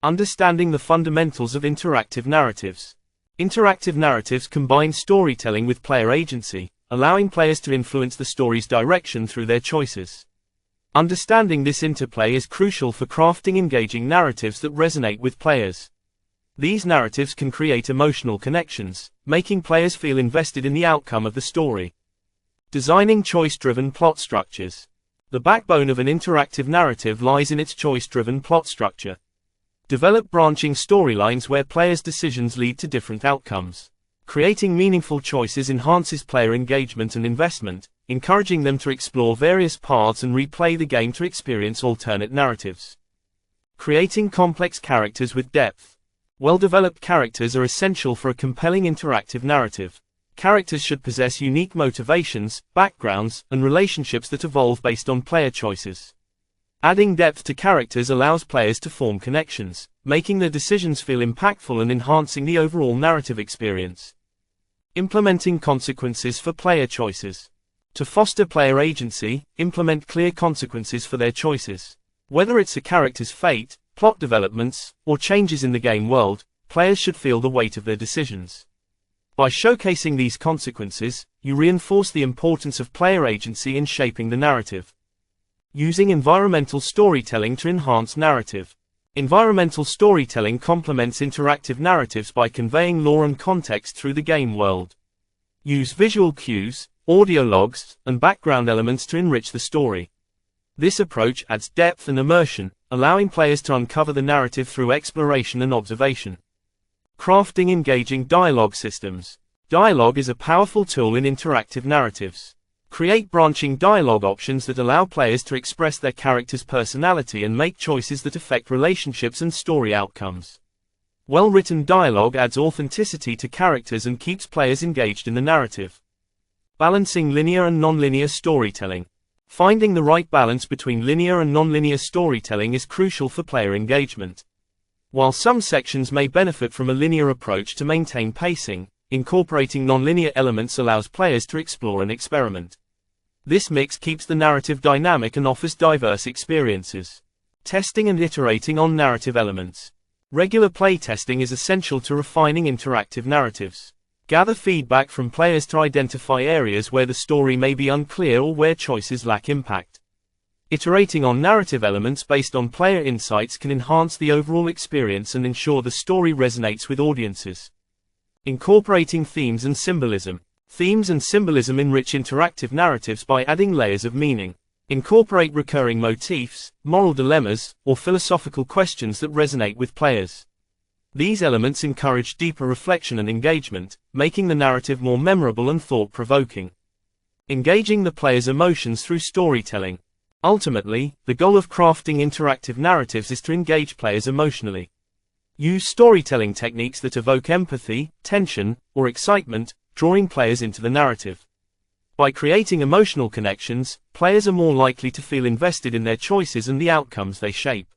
Understanding the fundamentals of interactive narratives. Interactive narratives combine storytelling with player agency, allowing players to influence the story's direction through their choices. Understanding this interplay is crucial for crafting engaging narratives that resonate with players. These narratives can create emotional connections, making players feel invested in the outcome of the story. Designing choice-driven plot structures. The backbone of an interactive narrative lies in its choice-driven plot structure. Develop branching storylines where players' decisions lead to different outcomes. Creating meaningful choices enhances player engagement and investment, encouraging them to explore various paths and replay the game to experience alternate narratives. Creating complex characters with depth. Well-developed characters are essential for a compelling interactive narrative. Characters should possess unique motivations, backgrounds, and relationships that evolve based on player choices. Adding depth to characters allows players to form connections, making their decisions feel impactful and enhancing the overall narrative experience. Implementing consequences for player choices. To foster player agency, implement clear consequences for their choices. Whether it's a character's fate, plot developments, or changes in the game world, players should feel the weight of their decisions. By showcasing these consequences, you reinforce the importance of player agency in shaping the narrative. Using environmental storytelling to enhance narrative. Environmental storytelling complements interactive narratives by conveying lore and context through the game world. Use visual cues, audio logs, and background elements to enrich the story. This approach adds depth and immersion, allowing players to uncover the narrative through exploration and observation. Crafting engaging dialogue systems. Dialogue is a powerful tool in interactive narratives. Create branching dialogue options that allow players to express their character's personality and make choices that affect relationships and story outcomes. Well-written dialogue adds authenticity to characters and keeps players engaged in the narrative. Balancing linear and non-linear storytelling. Finding the right balance between linear and non-linear storytelling is crucial for player engagement. While some sections may benefit from a linear approach to maintain pacing, incorporating non-linear elements allows players to explore and experiment. This mix keeps the narrative dynamic and offers diverse experiences. Testing and iterating on narrative elements. Regular play testing is essential to refining interactive narratives. Gather feedback from players to identify areas where the story may be unclear or where choices lack impact. Iterating on narrative elements based on player insights can enhance the overall experience and ensure the story resonates with audiences. Incorporating themes and symbolism. Themes and symbolism enrich interactive narratives by adding layers of meaning. Incorporate recurring motifs, moral dilemmas, or philosophical questions that resonate with players. These elements encourage deeper reflection and engagement, making the narrative more memorable and thought-provoking. Engaging the player's emotions through storytelling. Ultimately, the goal of crafting interactive narratives is to engage players emotionally. Use storytelling techniques that evoke empathy, tension, or excitement, drawing players into the narrative. By creating emotional connections, players are more likely to feel invested in their choices and the outcomes they shape.